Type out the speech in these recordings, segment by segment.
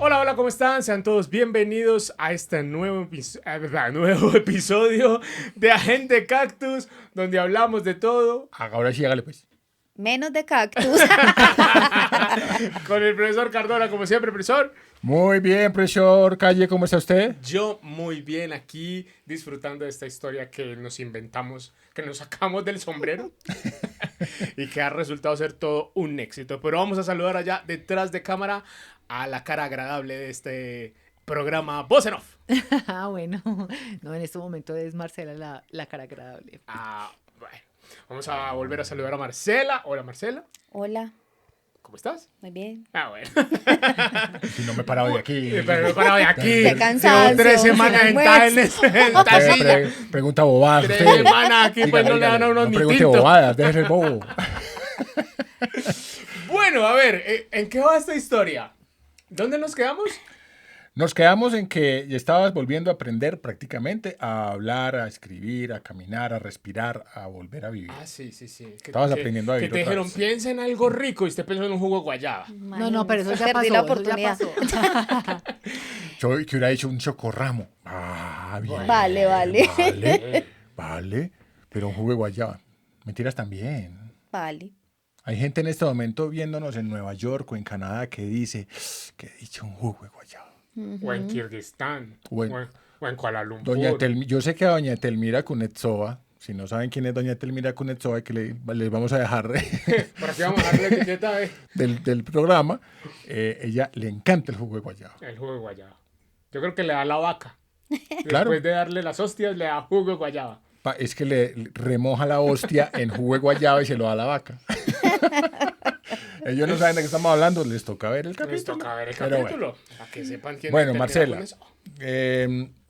Hola, hola, ¿cómo están? Sean todos bienvenidos a este nuevo episodio de Agente Cactus, donde hablamos de todo. Ahora sí, hágale pues. Menos de cactus. Con el profesor Cardona, como siempre, profesor. Muy bien, profesor Calle, ¿cómo está usted? Yo muy bien aquí, disfrutando de esta historia que nos inventamos, que nos sacamos del sombrero y que ha resultado ser todo un éxito. Pero vamos a saludar allá detrás de cámara a la cara agradable de este programa Voz en Off. Bueno, no, en este momento es Marcela la cara agradable. Bueno, vamos a volver a saludar a Marcela. Hola, Marcela. Hola, ¿Cómo estás? muy bien. Bueno. Si no me he parado de aquí. Pero no para hoy aquí. De cansancio, Llevo 3 semanas sin sentada en esta silla. Pregunta bobadas. 3 usted. semanas aquí, pues no le dan a uno no ni pregunte tinto. bobadas, déjese el bobo. Bueno, a ver, ¿en qué va esta historia? ¿Dónde nos quedamos? Nos quedamos en que estabas volviendo a aprender prácticamente a hablar, a escribir, a caminar, a respirar, a volver a vivir. Sí. Estabas aprendiendo a vivir Que te otra dijeron, vez. piensa en algo rico y usted pensó en un jugo de guayaba. No, pero eso ya Perdí pasó. la eso ya oportunidad. pasó. Yo que hubiera hecho un chocorramo. Bien. Vale. Vale. Pero un jugo de guayaba. Mentiras también. Vale. Hay gente en este momento viéndonos en Nueva York o en Canadá que dice que he dicho un jugo de guayaba. O en Kirguistán. O en Kuala Lumpur. Yo sé que a doña Telmira Kunetsova, si no saben quién es doña Telmira Kunetsova, que les vamos a dejar Por aquí vamos a darle la etiqueta de del programa, ella le encanta el jugo de guayaba. el jugo de guayaba. Yo creo que le da la vaca. Claro. Después de darle las hostias, le da jugo de guayaba. Es que le remoja la hostia en jugo de guayaba y se lo da a la vaca. Ellos no saben de qué estamos hablando, les toca ver el capítulo. Les toca ver el Pero capítulo. Para que sepan quién Bueno, termina Marcela, con eso.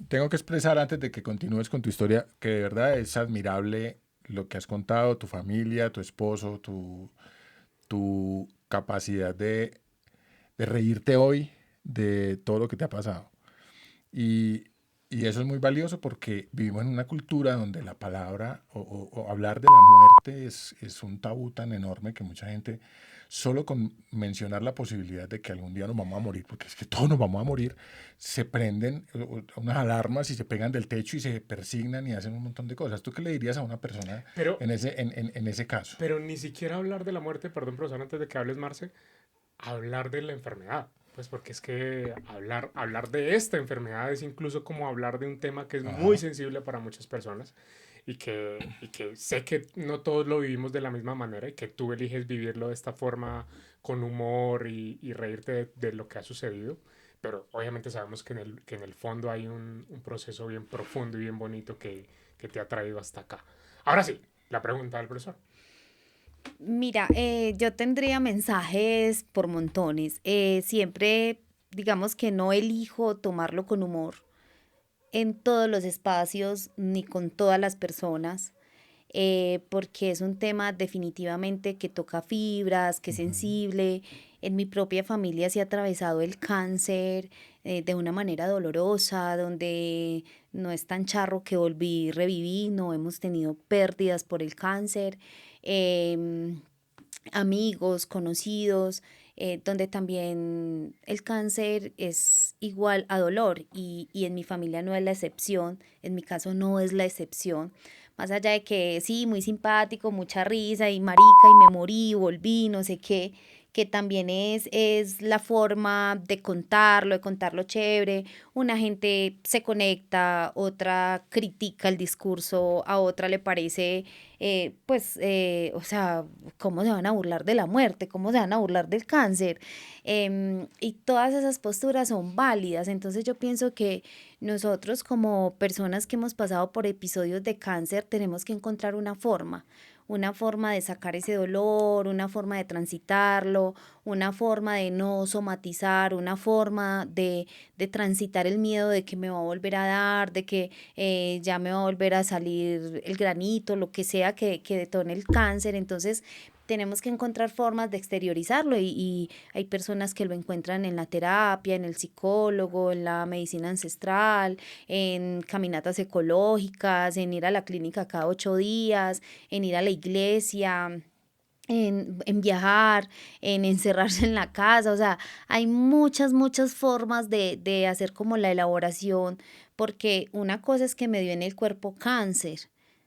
tengo que expresar antes de que continúes con tu historia que de verdad es admirable lo que has contado, tu familia, tu esposo, tu capacidad de reírte hoy de todo lo que te ha pasado. Y eso es muy valioso porque vivimos en una cultura donde la palabra o hablar de la muerte es un tabú tan enorme que mucha gente, solo con mencionar la posibilidad de que algún día nos vamos a morir, porque es que todos nos vamos a morir, se prenden unas alarmas y se pegan del techo y se persignan y hacen un montón de cosas. ¿Tú qué le dirías a una persona en ese caso? Pero ni siquiera hablar de la muerte, perdón, profesor, antes de que hables, Marce, hablar de la enfermedad. Pues porque es que hablar de esta enfermedad es incluso como hablar de un tema que es muy sensible para muchas personas y que sé que no todos lo vivimos de la misma manera y que tú eliges vivirlo de esta forma con humor y reírte de lo que ha sucedido. Pero obviamente sabemos que en el fondo hay un proceso bien profundo y bien bonito que te ha traído hasta acá. Ahora sí, la pregunta del profesor. Mira, yo tendría mensajes por montones. Siempre, digamos que no elijo tomarlo con humor en todos los espacios ni con todas las personas, porque es un tema definitivamente que toca fibras, que es sensible. En mi propia familia se ha atravesado el cáncer de una manera dolorosa, donde no es tan charro que volví y reviví, no hemos tenido pérdidas por el cáncer. Em, Amigos, conocidos, donde también el cáncer es igual a dolor y en mi familia no es la excepción, en mi caso no es la excepción. Más allá de que sí, muy simpático, mucha risa y marica y me morí, volví, no sé qué, que también es la forma de contarlo chévere. Una gente se conecta, otra critica el discurso, a otra le parece, o sea, ¿cómo se van a burlar de la muerte? ¿Cómo se van a burlar del cáncer? Y todas esas posturas son válidas. Entonces yo pienso que nosotros como personas que hemos pasado por episodios de cáncer tenemos que encontrar una forma de sacar ese dolor, una forma de transitarlo, una forma de no somatizar, una forma de transitar el miedo de que me va a volver a dar, de que ya me va a volver a salir el granito, lo que sea que detone el cáncer. Entonces tenemos que encontrar formas de exteriorizarlo y hay personas que lo encuentran en la terapia, en el psicólogo, en la medicina ancestral, en caminatas ecológicas, en ir a la clínica cada 8 días, en ir a la iglesia. en viajar, en encerrarse en la casa, o sea, hay muchas formas de hacer como la elaboración, porque una cosa es que me dio en el cuerpo cáncer,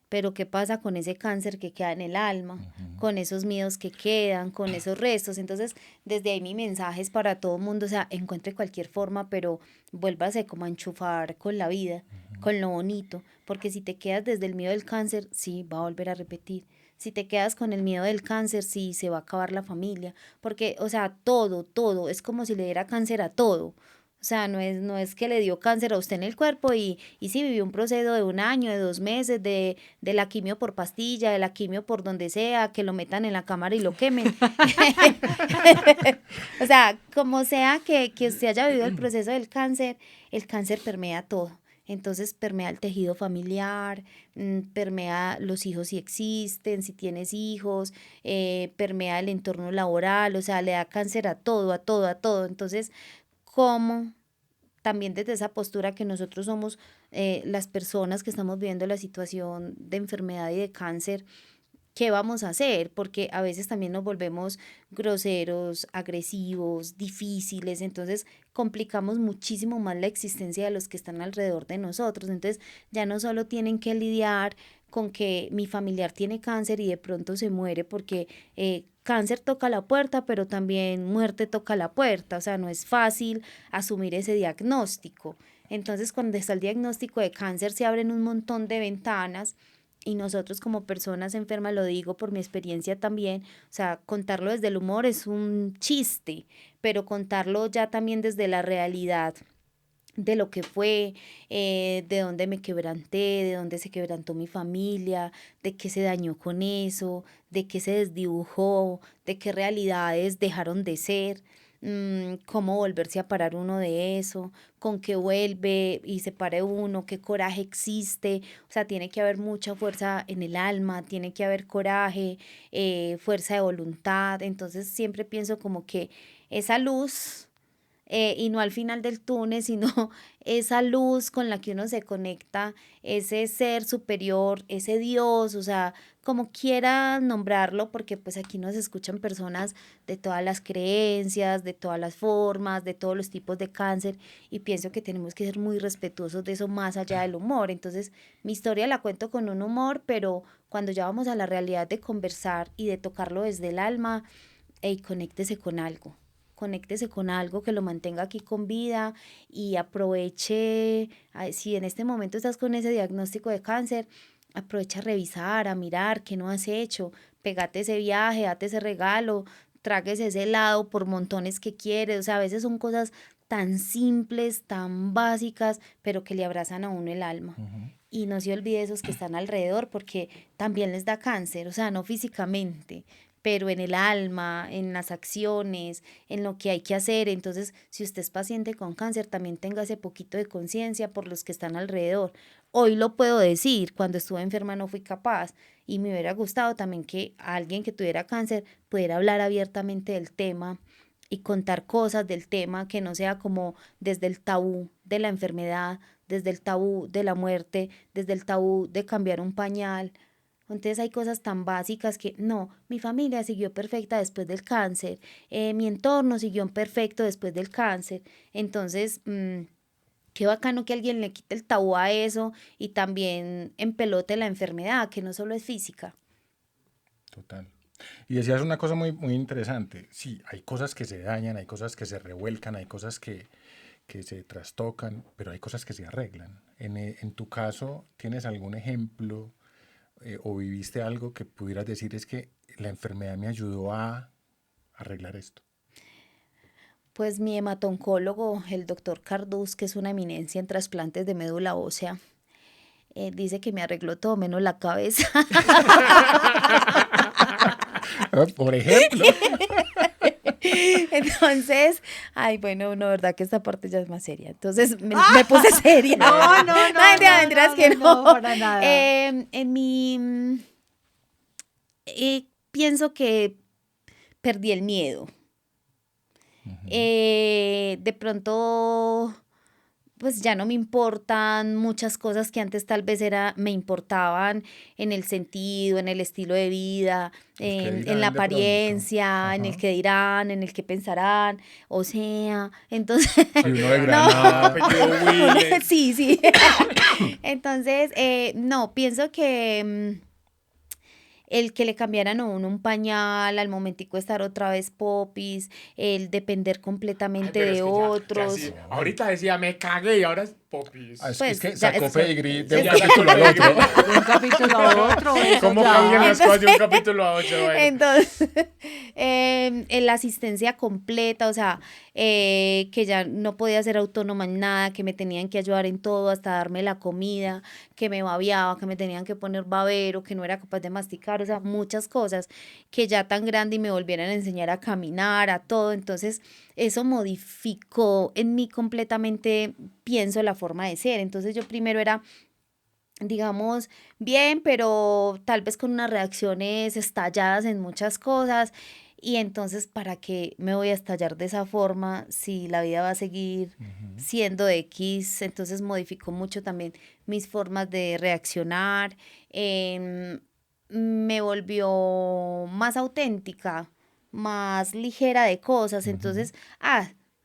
pero ¿qué pasa con ese cáncer que queda en el alma? Con esos miedos que quedan, con esos restos. Entonces, desde ahí mi mensaje es para todo el mundo, o sea, encuentre cualquier forma, pero vuélvase como a enchufar con la vida, con lo bonito, porque si te quedas desde el miedo del cáncer, sí, va a volver a repetir. Si te quedas con el miedo del cáncer, sí, se va a acabar la familia, porque, o sea, todo, es como si le diera cáncer a todo. O sea, no es que le dio cáncer a usted en el cuerpo y sí vivió un proceso de 1 año, de 2 meses, de la quimio por pastilla, de la quimio por donde sea, que lo metan en la cámara y lo quemen. O sea, como sea que usted haya vivido el proceso del cáncer, el cáncer permea todo. Entonces permea el tejido familiar, permea los hijos si existen, si tienes hijos, permea el entorno laboral, o sea, le da cáncer a todo, a todo, a todo. Entonces, ¿cómo también desde esa postura que nosotros somos las personas que estamos viviendo la situación de enfermedad y de cáncer, qué vamos a hacer? Porque a veces también nos volvemos groseros, agresivos, difíciles, entonces complicamos muchísimo más la existencia de los que están alrededor de nosotros. Entonces ya no solo tienen que lidiar con que mi familiar tiene cáncer y de pronto se muere porque cáncer toca la puerta, pero también muerte toca la puerta, o sea, no es fácil asumir ese diagnóstico. Entonces, cuando está el diagnóstico de cáncer, se abren un montón de ventanas y nosotros como personas enfermas, lo digo por mi experiencia también, o sea, contarlo desde el humor es un chiste, pero contarlo ya también desde la realidad de lo que fue, de dónde me quebranté, de dónde se quebrantó mi familia, de qué se dañó con eso, de qué se desdibujó, de qué realidades dejaron de ser, cómo volverse a parar uno de eso, con qué vuelve y se pare uno, qué coraje existe, o sea, tiene que haber mucha fuerza en el alma, tiene que haber coraje, fuerza de voluntad, entonces siempre pienso como que esa luz y no al final del túnel, sino esa luz con la que uno se conecta, ese ser superior, ese Dios, o sea, como quiera nombrarlo, porque pues aquí nos escuchan personas de todas las creencias, de todas las formas, de todos los tipos de cáncer, y pienso que tenemos que ser muy respetuosos de eso más allá del humor. Entonces, mi historia la cuento con un humor, pero cuando ya vamos a la realidad de conversar y de tocarlo desde el alma, hey, conéctese con algo que lo mantenga aquí con vida y aproveche, si en este momento estás con ese diagnóstico de cáncer, aprovecha a revisar, a mirar qué no has hecho, pegate ese viaje, date ese regalo, tráguese ese helado por montones que quieres, o sea, a veces son cosas tan simples, tan básicas, pero que le abrazan a uno el alma. Y no se olvide esos que están alrededor porque también les da cáncer, o sea, no físicamente, pero en el alma, en las acciones, en lo que hay que hacer. Entonces, si usted es paciente con cáncer, también tenga ese poquito de conciencia por los que están alrededor. Hoy lo puedo decir, cuando estuve enferma no fui capaz y me hubiera gustado también que alguien que tuviera cáncer pudiera hablar abiertamente del tema y contar cosas del tema que no sea como desde el tabú de la enfermedad, desde el tabú de la muerte, desde el tabú de cambiar un pañal. Entonces hay cosas tan básicas que no, mi familia siguió perfecta después del cáncer, mi entorno siguió perfecto después del cáncer. Entonces, qué bacano que alguien le quite el tabú a eso y también empelote la enfermedad, que no solo es física. Total. Y decías una cosa muy interesante. Sí, hay cosas que se dañan, hay cosas que se revuelcan, hay cosas que se trastocan, pero hay cosas que se arreglan. En tu caso, ¿tienes algún ejemplo o viviste algo que pudieras decir es que la enfermedad me ayudó a arreglar esto? Pues mi hematoncólogo, el doctor Carduz, que es una eminencia en trasplantes de médula ósea, dice que me arregló todo menos la cabeza. Por ejemplo. Entonces, ay, bueno, no, verdad que esta parte ya es más seria. Entonces me puse seria. No, Mentiras que no. para nada. En mi, pienso que perdí el miedo. De pronto pues ya no me importan muchas cosas que antes tal vez me importaban en el sentido, en el estilo de vida, Pues, ¿qué en la dirán de pronto? apariencia, en el Ajá. que dirán, en el que pensarán, o sea, entonces, Si uno de no, Granada, Apellido Willen. sí, sí. Entonces, no, pienso que el que le cambiaran a uno un pañal, al momentico estar otra vez popis, el depender Ay, completamente pero es de que ya sí. otros, Ahorita decía me cagué y ahora es popis. es pues que ya sacó eso, pedigrí de Sí, un ya sacó capítulo al pedigrí. otro. De un capítulo a otro, eso ¿Cómo ya. cambian las cosas de un Entonces, capítulo a otro? Bueno. entonces, la asistencia completa, o sea, que ya no podía ser autónoma en nada, que me tenían que ayudar en todo, hasta darme la comida, que me babeaba, que me tenían que poner babero, que no era capaz de masticar, o sea, muchas cosas que ya tan grande y me volvieran a enseñar a caminar, a todo. Entonces, eso modificó en mí completamente, pienso, la forma de ser. Entonces, yo primero era, digamos, bien, pero tal vez con unas reacciones estalladas en muchas cosas. Y entonces, ¿para qué me voy a estallar de esa forma si la vida va a seguir Ujú. siendo de X? Entonces modificó mucho también mis formas de reaccionar. em, Me volvió más auténtica, más ligera de cosas. Ujú. Entonces,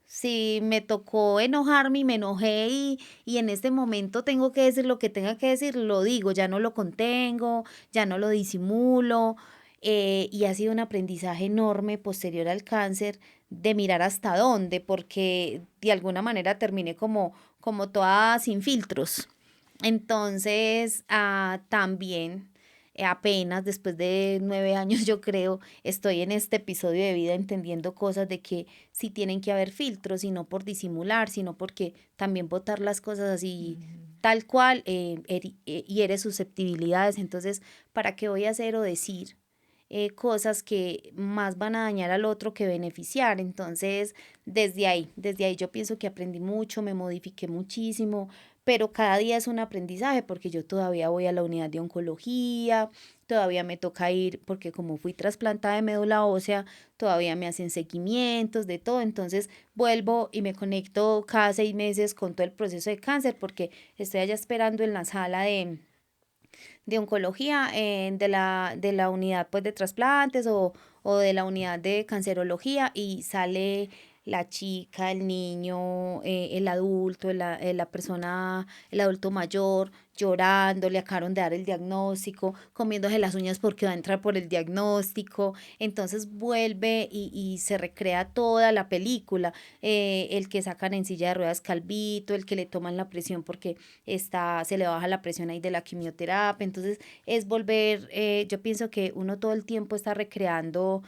si me tocó enojarme y me enojé y en este momento tengo que decir lo que tenga que decir, lo digo, ya no lo contengo, ya no lo disimulo. Y ha sido un aprendizaje enorme posterior al cáncer de mirar hasta dónde, porque de alguna manera terminé como toda sin filtros. Entonces, también, apenas después de 9 años, yo creo, estoy en este episodio de vida entendiendo cosas de que sí tienen que haber filtros, y no por disimular, sino porque también botar las cosas así tal cual hiere susceptibilidades. Entonces, ¿para qué voy a hacer o decir cosas que más van a dañar al otro que beneficiar? Entonces, desde ahí yo pienso que aprendí mucho, me modifiqué muchísimo, pero cada día es un aprendizaje porque yo todavía voy a la unidad de oncología, todavía me toca ir porque como fui trasplantada de médula ósea, todavía me hacen seguimientos de todo. Entonces vuelvo y me conecto cada 6 meses con todo el proceso de cáncer porque estoy allá esperando en la sala de oncología, de la unidad pues de trasplantes o de la unidad de cancerología, y sale la chica, el niño, el adulto, la persona, el adulto mayor, llorando, le acabaron de dar el diagnóstico, comiéndose las uñas porque va a entrar por el diagnóstico. Entonces vuelve y se recrea toda la película. El que sacan en silla de ruedas calvito, el que le toman la presión porque se le baja la presión ahí de la quimioterapia. Entonces es volver, yo pienso que uno todo el tiempo está recreando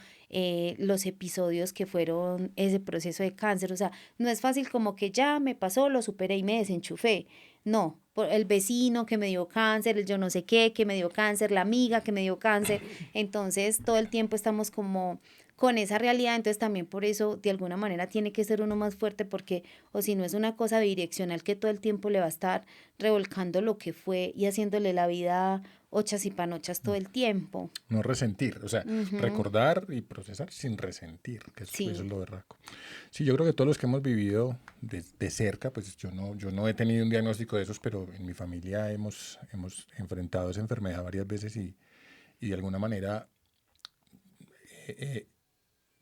los episodios que fueron ese proceso de cáncer. O sea, no es fácil como que ya me pasó, lo superé y me desenchufé. No, por el vecino que me dio cáncer, el yo no sé qué que me dio cáncer, la amiga que me dio cáncer. Entonces todo el tiempo estamos como con esa realidad. Entonces también por eso de alguna manera tiene que ser uno más fuerte, porque o si no es una cosa bidireccional que todo el tiempo le va a estar revolcando lo que fue y haciéndole la vida ochas y panochas todo el tiempo. No resentir, o sea, Ujú. recordar y procesar sin resentir, que eso Sí. es lo berraco. Sí, yo creo que todos los que hemos vivido de cerca, pues yo no he tenido un diagnóstico de esos, pero en mi familia hemos enfrentado esa enfermedad varias veces y de alguna manera eh,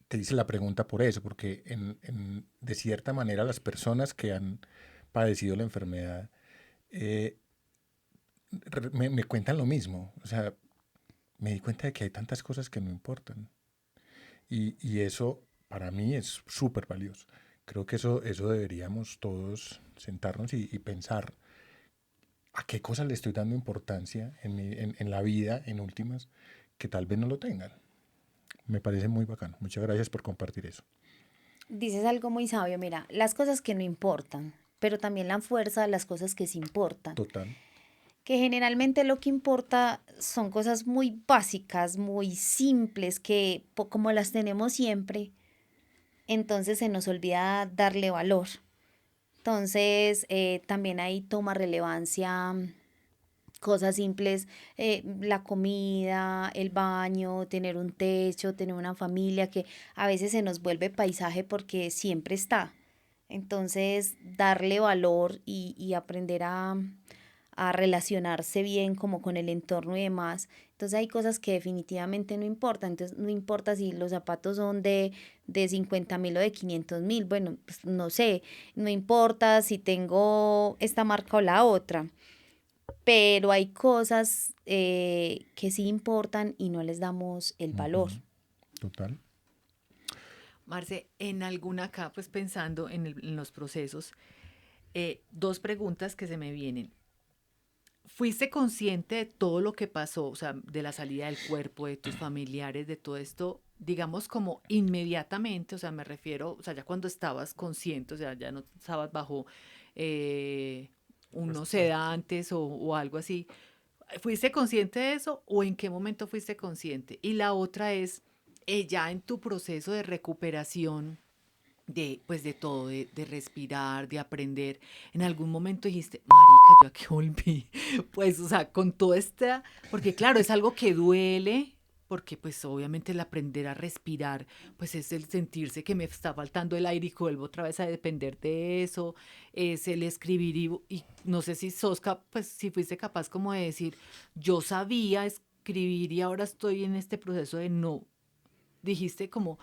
te hice la pregunta por eso, porque de cierta manera las personas que han padecido la enfermedad eh, me cuentan lo mismo, o sea, me di cuenta de que hay tantas cosas que no importan. Y eso para mí es súper valioso. Creo que eso deberíamos todos sentarnos y pensar a qué cosas le estoy dando importancia en la vida, en últimas, que tal vez no lo tengan. Me parece muy bacano. Muchas gracias por compartir eso. Dices algo muy sabio, mira, las cosas que no importan, pero también la fuerza de las cosas que sí importan. Total. Que generalmente lo que importa son cosas muy básicas, muy simples, que como las tenemos siempre, entonces se nos olvida darle valor. Entonces, también ahí toma relevancia cosas simples, la comida, el baño, tener un techo, tener una familia, que a veces se nos vuelve paisaje porque siempre está. Entonces, darle valor y aprender a relacionarse bien como con el entorno y demás. Entonces hay cosas que definitivamente no importan. Entonces no importa si los zapatos son de 50.000 o de 500.000. Bueno, pues no sé, no importa si tengo esta marca o la otra. Pero hay cosas que sí importan y no les damos el valor. Total. Marce, en alguna acá, pues pensando en los procesos, dos preguntas que se me vienen. ¿Fuiste consciente de todo lo que pasó, o sea, de la salida del cuerpo, de tus familiares, de todo esto, digamos como inmediatamente? O sea, me refiero, o sea, ya cuando estabas consciente, o sea, ya no estabas bajo eh, unos sedantes o algo así. ¿Fuiste consciente de eso o en qué momento fuiste consciente? Y la otra es, ya en tu proceso de recuperación de, pues de todo, de respirar, de aprender, en algún momento dijiste, marica, ¿yo a qué volví? Pues, o sea, con toda esta, porque claro, es algo que duele, porque pues obviamente el aprender a respirar, pues es el sentirse que me está faltando el aire y vuelvo otra vez a depender de eso, es el escribir y no sé si pues si fuiste capaz como de decir, yo sabía escribir y ahora estoy en este proceso de no, dijiste como,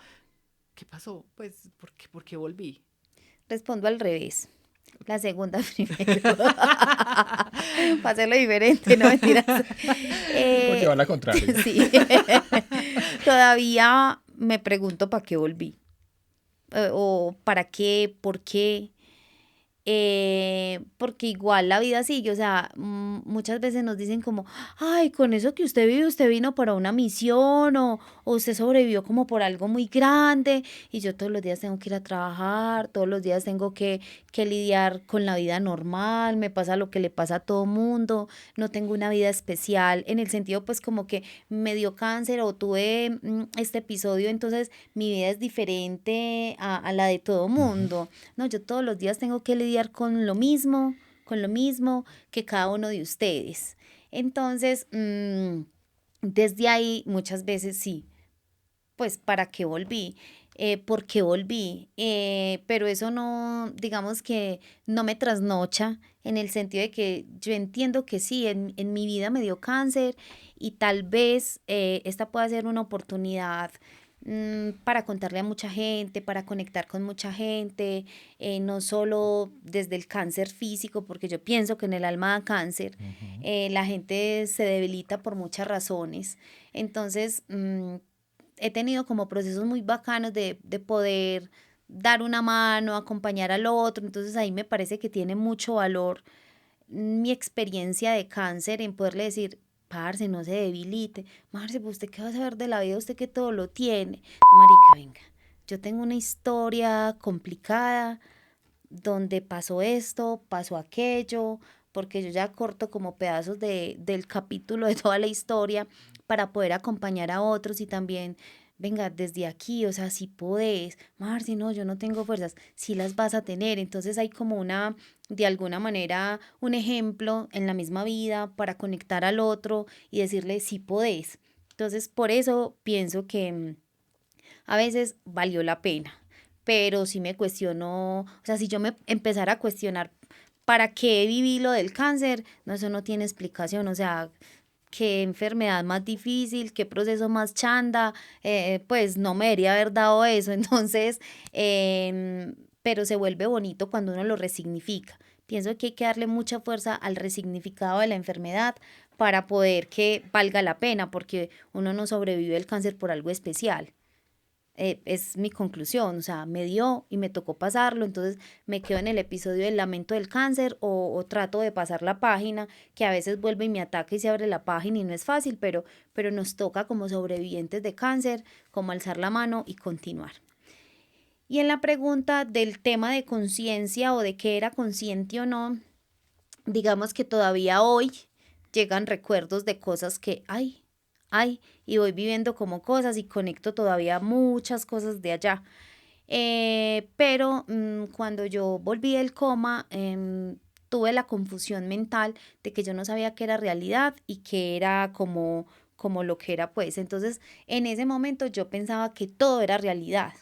¿qué pasó? Pues, por qué volví? Respondo al revés. La segunda primero. Para hacerlo diferente, no mentiras. Por llevar la contraria. Sí. Todavía me pregunto para qué volví. O para qué, por qué. Porque igual la vida sigue, o sea, muchas veces nos dicen como, ay, con eso que usted vive, usted vino para una misión o usted sobrevivió como por algo muy grande y yo todos los días tengo que ir a trabajar, todos los días tengo que lidiar con la vida normal, me pasa lo que le pasa a todo mundo, no tengo una vida especial, en el sentido pues como que me dio cáncer o tuve este episodio, entonces mi vida es diferente a la de todo mundo. No, yo todos los días tengo que lidiar con lo mismo que cada uno de ustedes. Entonces, desde ahí muchas veces sí, pues ¿para qué volví? ¿Por qué volví? Pero eso no, digamos que no me trasnocha en el sentido de que yo entiendo que sí, en mi vida me dio cáncer y tal vez esta pueda ser una oportunidad para contarle a mucha gente, para conectar con mucha gente, no solo desde el cáncer físico, porque yo pienso que en el alma da cáncer, la gente se debilita por muchas razones. Entonces, he tenido como procesos muy bacanos de poder dar una mano, acompañar al otro, entonces ahí me parece que tiene mucho valor mi experiencia de cáncer en poderle decir, parce, no se debilite, Marce, pues usted qué va a saber de la vida, usted que todo lo tiene, no, marica, venga, yo tengo una historia complicada donde pasó esto, pasó aquello, porque yo ya corto como pedazos del capítulo de toda la historia para poder acompañar a otros y también, venga, desde aquí, o sea, si podés, Marci, no, yo no tengo fuerzas, si las vas a tener, entonces hay como una, de alguna manera, un ejemplo en la misma vida para conectar al otro y decirle, si podés. Entonces, por eso pienso que a veces valió la pena, pero sí me cuestiono, o sea, si yo me empezara a cuestionar para qué viví lo del cáncer, no, eso no tiene explicación, o sea, qué enfermedad más difícil, qué proceso más chanda, pues no me debería haber dado eso, entonces, pero se vuelve bonito cuando uno lo resignifica. Pienso que hay que darle mucha fuerza al resignificado de la enfermedad para poder que valga la pena, porque uno no sobrevive al cáncer por algo especial. Es mi conclusión, o sea, me dio y me tocó pasarlo, entonces me quedo en el episodio del lamento del cáncer o trato de pasar la página, que a veces vuelve y me ataca y se abre la página y no es fácil, pero nos toca como sobrevivientes de cáncer, como alzar la mano y continuar. Y en la pregunta del tema de conciencia o de qué era consciente o no, digamos que todavía hoy llegan recuerdos de cosas que, y voy viviendo como cosas y conecto todavía muchas cosas de allá. Pero cuando yo volví del coma, tuve la confusión mental de que yo no sabía qué era realidad y qué era como lo que era pues. Entonces, en ese momento yo pensaba que todo era realidad.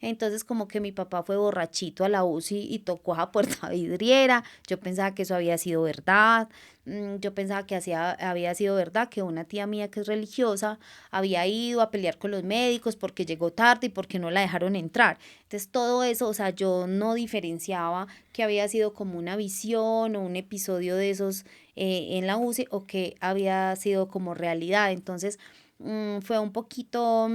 Entonces como que mi papá fue borrachito a la UCI y tocó a puerta vidriera. Yo pensaba que eso había sido verdad. Yo pensaba que había sido verdad que una tía mía que es religiosa había ido a pelear con los médicos porque llegó tarde y porque no la dejaron entrar. Entonces todo eso, o sea, yo no diferenciaba que había sido como una visión o un episodio de esos en la UCI o que había sido como realidad. Entonces fue un poquito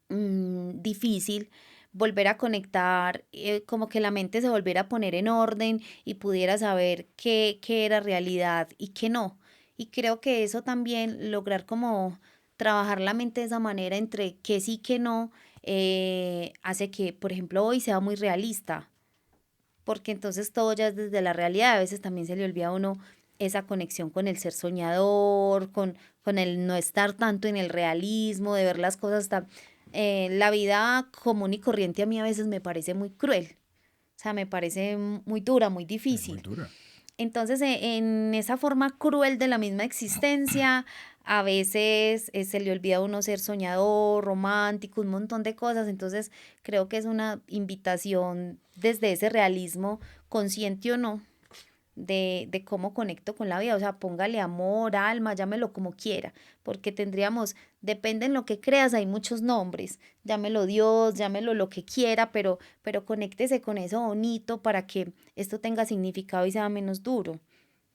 difícil volver a conectar, como que la mente se volviera a poner en orden y pudiera saber qué era realidad y qué no. Y creo que eso también, lograr como trabajar la mente de esa manera entre que sí, que no, hace que, por ejemplo, hoy sea muy realista, porque entonces todo ya es desde la realidad. A veces también se le olvida a uno esa conexión con el ser soñador, con el no estar tanto en el realismo, de ver las cosas tan... la vida común y corriente a mí a veces me parece muy cruel, o sea, me parece muy dura, muy Es muy difícil. dura. Entonces, en esa forma cruel de la misma existencia, a veces se le olvida a uno ser soñador, romántico, un montón de cosas. Entonces, creo que es una invitación desde ese realismo, consciente o no, de cómo conecto con la vida. O sea, póngale amor, alma, llámelo como quiera, porque tendríamos, depende en lo que creas, hay muchos nombres. Llámelo Dios, llámelo lo que quiera, pero conéctese con eso bonito para que esto tenga significado y sea menos duro.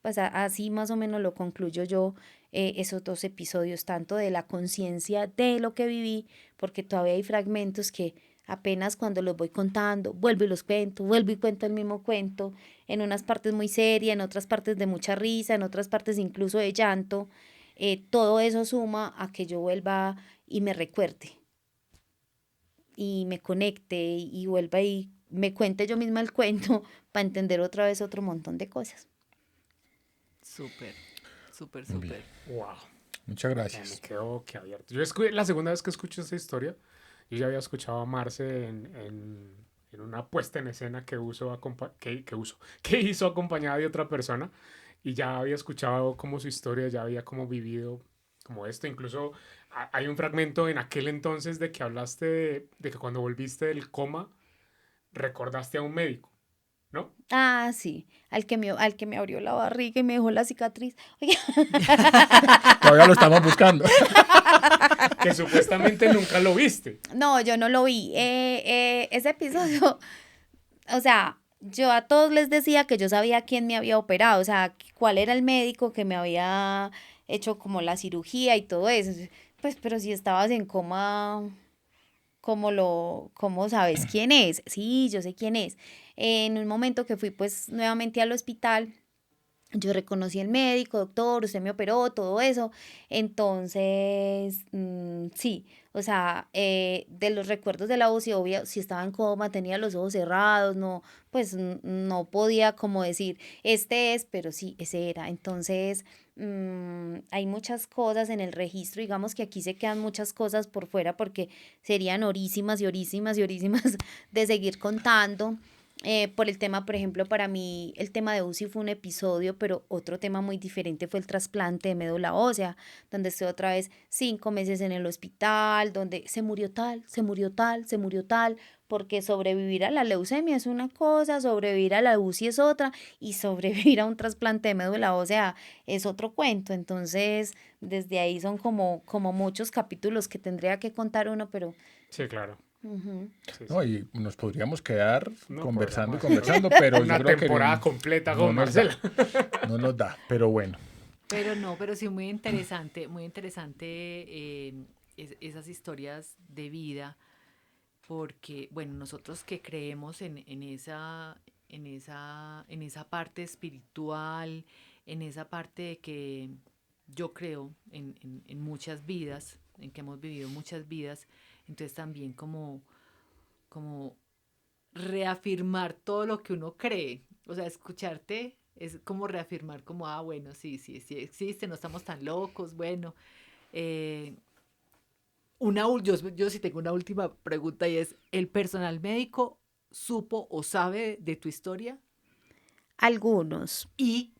Pues así más o menos lo concluyo yo, esos dos episodios, tanto de la conciencia de lo que viví, porque todavía hay fragmentos que apenas cuando los voy contando, vuelvo y los cuento, vuelvo y cuento el mismo cuento, en unas partes muy serias, en otras partes de mucha risa, en otras partes incluso de llanto. Todo eso suma a que yo vuelva y me recuerde y me conecte y vuelva y me cuente yo misma el cuento para entender otra vez otro montón de cosas. Súper, súper, Muy bien. súper. Wow. Muchas Me gracias. quedo que abierto. La segunda vez que escucho esta historia, yo ya había escuchado a Marce en una puesta en escena que hizo acompañada de otra persona y ya había escuchado como su historia, ya había como vivido como esto. Incluso hay un fragmento en aquel entonces de que hablaste de que cuando volviste del coma recordaste a un médico, ¿no? Ah, sí, al que me abrió la barriga y me dejó la cicatriz. Oye, Todavía lo estamos buscando. Que supuestamente nunca lo viste. no, yo no lo vi. Ese episodio, o sea, yo a todos les decía que yo sabía quién me había operado, o sea, cuál era el médico que me había hecho como la cirugía y todo eso. Pues, pero si estabas en coma, ¿cómo sabes quién es? Sí, yo sé quién es. En un momento que fui pues nuevamente al hospital, yo reconocí al médico, doctor, usted me operó, todo eso. Entonces, sí, o sea, de los recuerdos de la UCI, obvio, si estaba en coma, tenía los ojos cerrados, no, pues no podía como decir, este es, pero sí, ese era. Entonces, hay muchas cosas en el registro, digamos que aquí se quedan muchas cosas por fuera porque serían horísimas y horísimas y horísimas de seguir contando. Por el tema, por ejemplo, para mí el tema de UCI fue un episodio, pero otro tema muy diferente fue el trasplante de médula ósea, donde estoy otra vez 5 meses en el hospital, donde se murió tal, se murió tal, se murió tal, porque sobrevivir a la leucemia es una cosa, sobrevivir a la UCI es otra, y sobrevivir a un trasplante de médula ósea es otro cuento. Entonces, desde ahí son como muchos capítulos que tendría que contar uno, pero... Sí, claro. ujú. Sí, No, sí. y nos podríamos quedar No conversando y podríamos conversando, pero yo una creo que temporada completa no con nos da. Marcela. No nos da, pero bueno. Pero no, pero sí muy interesante esas historias de vida, porque, bueno, nosotros que creemos en esa parte espiritual, en esa parte de que yo creo en muchas vidas, en que hemos vivido muchas vidas, entonces también como reafirmar todo lo que uno cree. O sea, escucharte es como reafirmar como, ah, bueno, sí, sí, sí existe, no estamos tan locos, bueno. Eh, yo sí tengo una última pregunta y es, ¿el personal médico supo o sabe de tu historia? Algunos. Y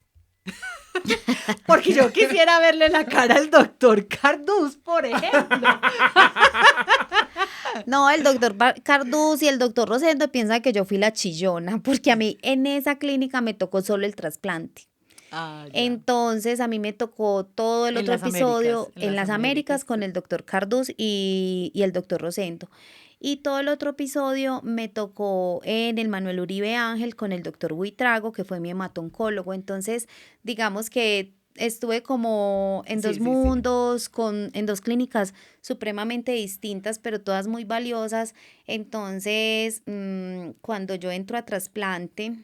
Porque yo quisiera verle la cara al doctor Cardús, por ejemplo. No, el doctor Cardús y el doctor Rosendo piensan que yo fui la chillona, porque a mí en esa clínica me tocó solo el trasplante. Ah, ya. Entonces a mí me tocó todo el En otro las episodio Américas, en las Américas con sí. el doctor Cardús y el doctor Rosendo. Y todo el otro episodio me tocó en el Manuel Uribe Ángel con el doctor Buitrago, que fue mi hematoncólogo. Entonces, digamos que estuve como en Sí, dos sí, sí. mundos, en dos clínicas supremamente distintas, pero todas muy valiosas. Entonces, cuando yo entro a trasplante,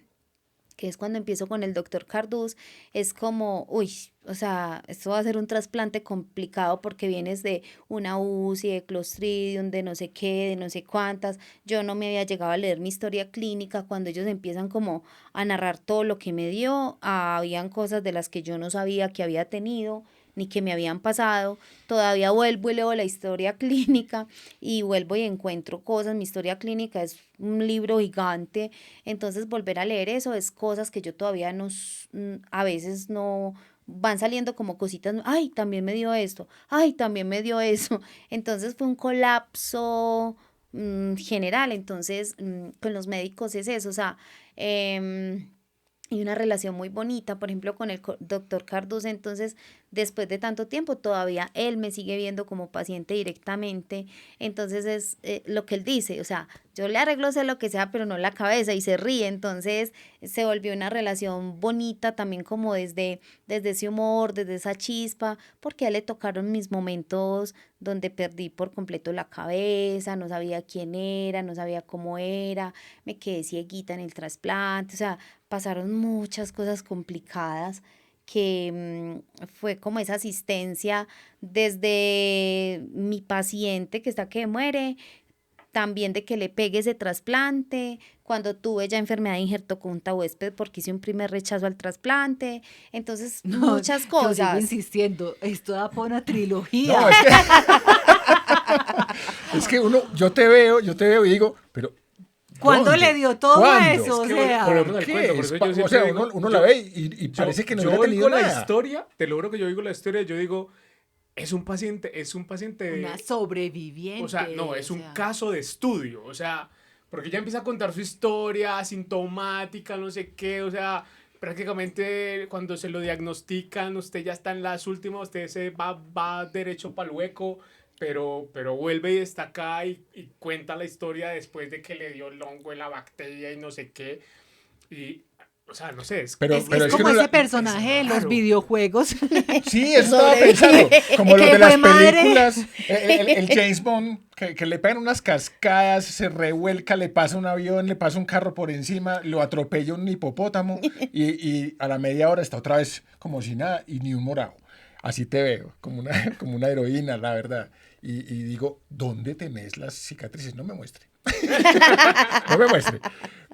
que es cuando empiezo con el doctor Cardús, es como, uy, o sea, esto va a ser un trasplante complicado porque vienes de una UCI, de Clostridium, de no sé qué, de no sé cuántas. Yo no me había llegado a leer mi historia clínica. Cuando ellos empiezan como a narrar todo lo que me dio, habían cosas de las que yo no sabía que había tenido ni que me habían pasado. Todavía vuelvo y leo la historia clínica y vuelvo y encuentro cosas. Mi historia clínica es un libro gigante, entonces volver a leer eso es cosas que yo todavía no, a veces no van saliendo como cositas, ay, también me dio esto, ay, también me dio eso. Entonces fue un colapso general. Entonces con los médicos es eso, o sea, y una relación muy bonita, por ejemplo, con el doctor Carduz. Entonces, después de tanto tiempo, todavía él me sigue viendo como paciente directamente. Entonces, es lo que él dice, o sea, yo le arreglo sé lo que sea, pero no la cabeza, y se ríe. Entonces, se volvió una relación bonita también, como desde ese humor, desde esa chispa, porque a él le tocaron mis momentos donde perdí por completo la cabeza, no sabía quién era, no sabía cómo era, me quedé cieguita en el trasplante, o sea, pasaron muchas cosas complicadas que fue como esa asistencia desde mi paciente que está que muere, también de que le pegue ese trasplante, cuando tuve ya enfermedad de injertoconta huésped porque hice un primer rechazo al trasplante. Entonces, No, muchas yo sigo cosas. insistiendo, esto da para una trilogía. No, es que yo te veo y digo, pero ¿Cuándo ¿dónde? le dio todo ¿Cuándo? eso? O Que sea, volvemos ¿Por al cuento, qué? por eso yo O siempre sea, digo, uno la ve y parece que no hubiera tenido oigo la nada. historia, te lo juro que yo oigo la historia, yo digo, es un paciente una sobreviviente. o sea, no, es o un sea. caso de estudio, o sea, porque ella empieza a contar su historia asintomática, no sé qué, o sea, prácticamente cuando se lo diagnostican, usted ya está en las últimas, usted va derecho para el hueco, pero vuelve y está acá y cuenta la historia después de que le dio el hongo y la bacteria y no sé qué, y, o sea, no sé, Pero Es es que como uno ese la, personaje de los raro. videojuegos. sí, eso estaba pensando, como los Que de las fue madre. películas, el James Bond, que le pegan unas cascadas, se revuelca, le pasa un avión, le pasa un carro por encima, lo atropella un hipopótamo y a la media hora está otra vez como si nada y ni un morado. Así te veo, como una heroína, la verdad. Y digo, ¿dónde tenés las cicatrices? No me muestre. No me muestre.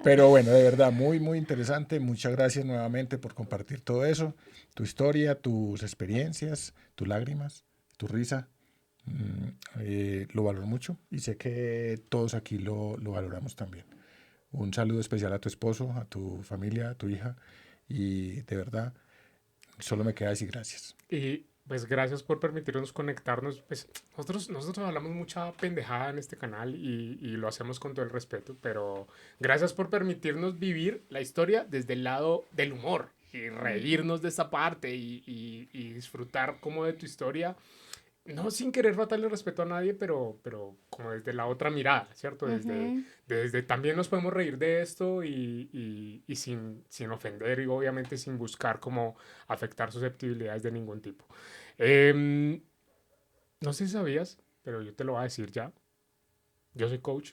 Pero bueno, de verdad, muy, muy interesante. Muchas gracias nuevamente por compartir todo eso, tu historia, tus experiencias, tus lágrimas, tu risa. Lo valoro mucho y sé que todos aquí lo valoramos también. Un saludo especial a tu esposo, a tu familia, a tu hija y de verdad, solo me queda decir gracias. Y pues gracias por permitirnos conectarnos. Pues nosotros hablamos mucha pendejada en este canal y lo hacemos con todo el respeto, pero gracias por permitirnos vivir la historia desde el lado del humor y reírnos de esa parte y disfrutar como de tu historia. No sin querer faltarle respeto a nadie, pero como desde la otra mirada, ¿cierto? Ujú. Desde también nos podemos reír de esto y sin ofender y obviamente sin buscar como afectar susceptibilidades de ningún tipo. Em, no sé si sabías, pero yo te lo voy a decir ya. Yo soy coach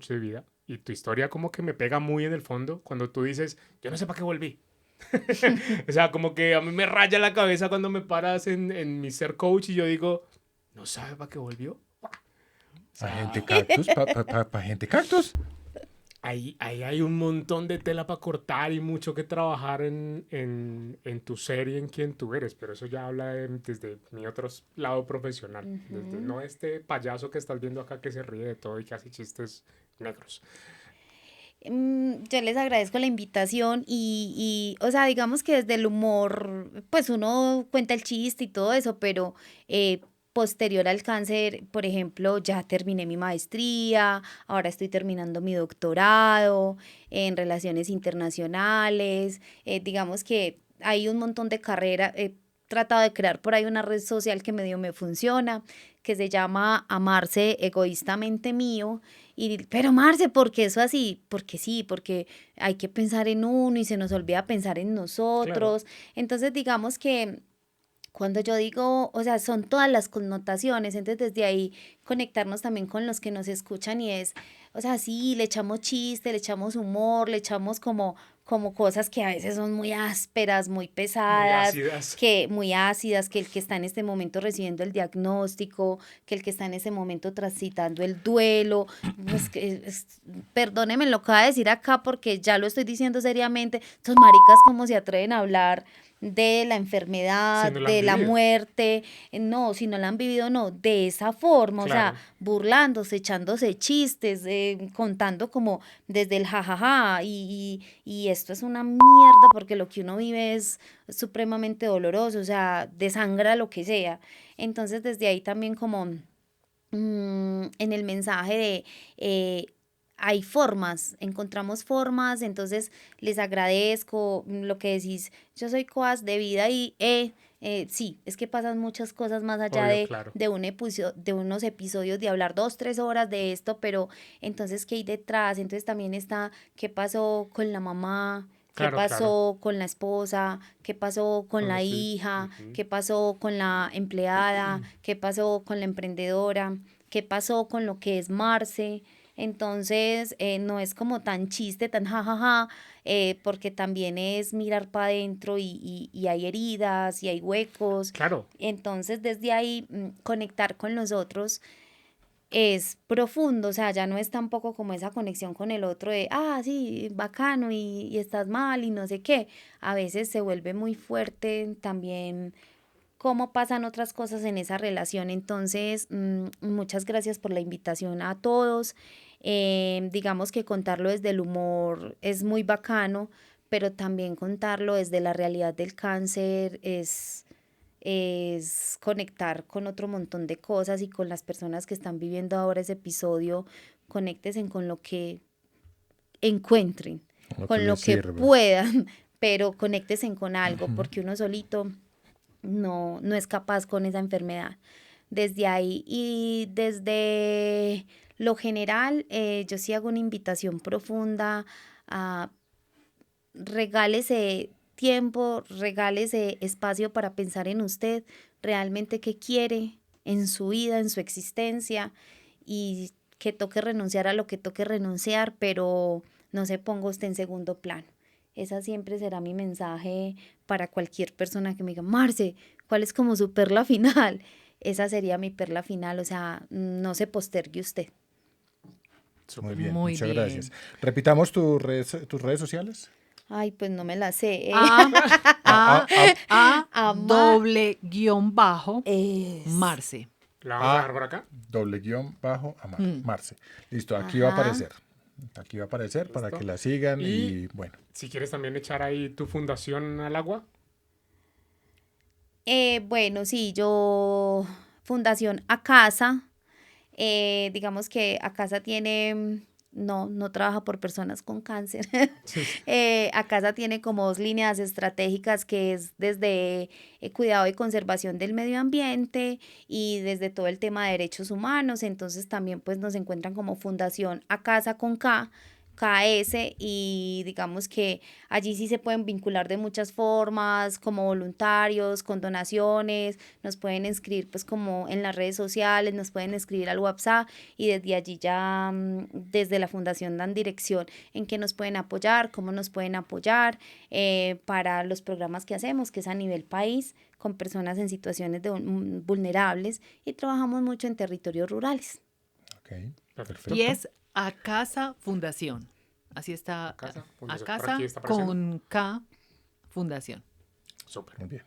de vida y tu historia como que me pega muy en el fondo cuando tú dices, yo no sé para qué volví. O sea, como que a mí me raya la cabeza cuando me paras en mi ser coach y yo digo, ¿no sabe para qué volvió? O Agente sea, Cactus, Agente Cactus. ahí hay un montón de tela para cortar y mucho que trabajar en tu ser y en quién tú eres, pero eso ya habla desde mi otro lado profesional, desde Ujú. no este payaso que estás viendo acá que se ríe de todo y que hace chistes negros. Yo les agradezco la invitación o sea, digamos que desde el humor, pues uno cuenta el chiste y todo eso, pero posterior al cáncer, por ejemplo, ya terminé mi maestría, ahora estoy terminando mi doctorado en relaciones internacionales, digamos que hay un montón de carreras. He tratado de crear por ahí una red social que medio me funciona, que se llama Amarse Egoístamente Mío. Pero Marce, ¿por qué eso así? Porque sí, porque hay que pensar en uno y se nos olvida pensar en Claro. nosotros. Entonces, digamos que cuando yo digo, o sea, son todas las connotaciones, entonces desde ahí conectarnos también con los que nos escuchan y es, o sea, sí, le echamos chiste, le echamos humor, le echamos como cosas que a veces son muy ásperas, muy Muy pesadas, ácidas. muy ácidas, que el que está en este momento recibiendo el diagnóstico, que el que está en ese momento transitando el duelo, pues perdónenme lo que voy a decir acá porque ya lo estoy diciendo seriamente, estos maricas cómo se atreven a hablar de la enfermedad, Si no la han de la vivido. muerte, no, si no la han vivido, no, de esa forma, o sea, Claro. burlándose, echándose chistes, contando como desde el jajaja, y esto es una mierda porque lo que uno vive es supremamente doloroso, o sea, desangra lo que sea. Entonces, desde ahí también como en el mensaje de hay formas, encontramos formas, entonces les agradezco lo que decís, yo soy coach de vida y sí, es que pasan muchas cosas más allá Obvio, claro. de unos episodios de hablar 2, 3 horas de esto, pero entonces, ¿qué hay detrás? Entonces también está, ¿qué pasó con la mamá? ¿Qué Claro, claro. pasó con la esposa? ¿Qué pasó con Con la los hija? Ujú. ¿Qué pasó con la empleada? ¿Qué pasó con la emprendedora? ¿Qué pasó con lo que es Marce? Entonces, no es como tan chiste, tan jajaja, porque también es mirar para adentro y hay heridas y hay huecos. Claro. Entonces, desde ahí, conectar con los otros es profundo, o sea, ya no es tampoco como esa conexión con el otro de, sí, bacano y estás mal y no sé qué. A veces se vuelve muy fuerte también cómo pasan otras cosas en esa relación. Entonces, muchas gracias por la invitación a todos. Digamos que contarlo desde el humor es muy bacano, pero también contarlo desde la realidad del cáncer es conectar con otro montón de cosas y con las personas que están viviendo ahora ese episodio, conéctense con lo que encuentren, Lo que con lo les que sirve. puedan, pero conéctense con algo, porque uno solito no es capaz con esa enfermedad. Desde ahí y desde lo general, yo sí hago una invitación profunda a regálese tiempo, regálese espacio para pensar en usted, realmente qué quiere en su vida, en su existencia, y que toque renunciar a lo que toque renunciar, pero no se ponga usted en segundo plano. Esa siempre será mi mensaje para cualquier persona que me diga, Marce, ¿cuál es como su perla final? Esa sería mi perla final, o sea, no se postergue usted. Muy Súper. bien, Muy muchas bien. gracias. Repitamos tus redes sociales. Ay, pues no me la sé. A, Ah, Ama- doble guión bajo Es. Marce. ¿La vamos a A dejar por acá? doble guión bajo Amar, Mm. Marce. Listo, aquí va a Ajá. aparecer. Aquí va a aparecer para Listo. que la sigan Y- y bueno. Si quieres también echar ahí tu fundación al agua. Bueno, sí, yo, Fundación Acasa, digamos que Acasa tiene, no trabaja por personas con cáncer. Sí. Acasa tiene como 2 líneas estratégicas que es desde cuidado y conservación del medio ambiente y desde todo el tema de derechos humanos. Entonces también pues nos encuentran como Fundación Acasa con K, KS, y digamos que allí sí se pueden vincular de muchas formas, como voluntarios, con donaciones, nos pueden escribir pues como en las redes sociales, nos pueden escribir al WhatsApp y desde allí ya desde la fundación dan dirección en qué nos pueden apoyar, cómo nos pueden apoyar para los programas que hacemos, que es a nivel país, con personas en situaciones vulnerables y trabajamos mucho en territorios rurales. Ok, Perfecto. Y es Acasa Fundación. Así está. Acasa Fundación. Por Acasa aquí está apareciendo. con K Fundación. Súper. muy bien.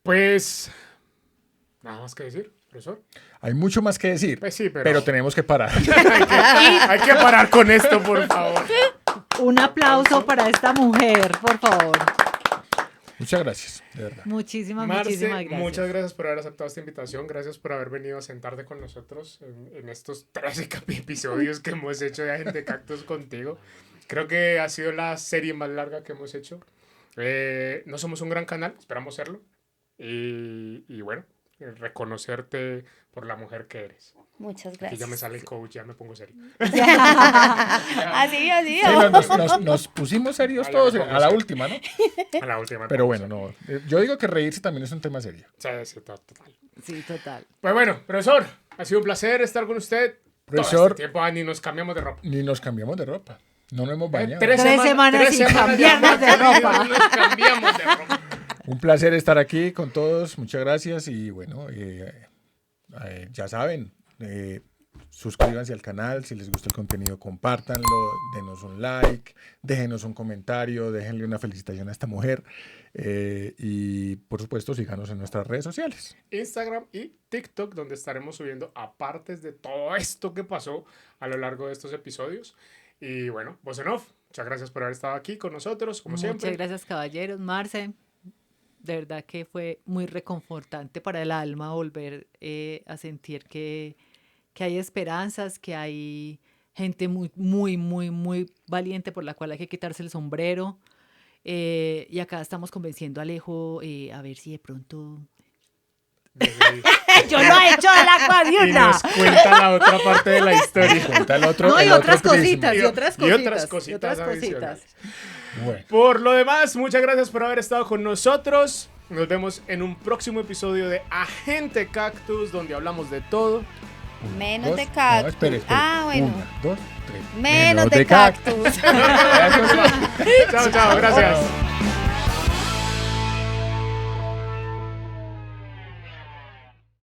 Pues, nada más que decir, profesor. Hay mucho más que decir, Pues sí, pero... pero tenemos que parar. hay que parar con esto, por favor. Un aplauso para esta mujer, por favor. Muchas gracias, de verdad. Muchísimas Marce, gracias. muchas gracias por haber aceptado esta invitación. Gracias por haber venido a sentarte con nosotros en estos 13 episodios que hemos hecho de Agente Cactus contigo. Creo que ha sido la serie más larga que hemos hecho. No somos un gran canal, esperamos serlo. Y bueno, reconocerte por la mujer que eres. Muchas Aquí gracias. ya me sale el coach, ya me pongo serio. Así. Sí, nos pusimos serios A la todos mejor a la cosa. última, ¿no? A la última. Pero bueno, no. Yo digo que reírse también es un tema serio. Sí, total. Sí, total. Pues bueno, profesor, ha sido un placer estar con usted. Profesor. Todo este tiempo ni nos cambiamos de ropa. Ni nos cambiamos de ropa. No nos hemos bañado. 3 semanas sin cambiarnos de ropa. No nos cambiamos de ropa. Un placer estar aquí con todos. Muchas gracias. Y bueno, ya saben, suscríbanse al canal. Si les gusta el contenido, compártanlo. Denos un like. Déjenos un comentario. Déjenle una felicitación a esta mujer. Y por supuesto, síganos en nuestras redes sociales. Instagram y TikTok, donde estaremos subiendo apartes de todo esto que pasó a lo largo de estos episodios. Y bueno, Voz en Off, muchas gracias por haber estado aquí con nosotros, como siempre. Muchas gracias, caballeros. Marce, de verdad que fue muy reconfortante para el alma volver a sentir que hay esperanzas, que hay gente muy valiente por la cual hay que quitarse el sombrero. Y acá estamos convenciendo a Alejo a ver si de pronto... Yo lo he hecho al agua de Y una. nos cuenta la otra parte de la historia. Cuenta el otro, No, y el otro otras prisma. cositas, Y y otras otras cositas. cositas adicionales. Bueno. Por lo demás, muchas gracias por haber estado con nosotros. Nos vemos en un próximo episodio de Agente Cactus, donde hablamos de todo. Menos Dos. de cactus. No, espere. Ah, bueno. 1, 2, 3. Menos de cactus. Chao, gracias.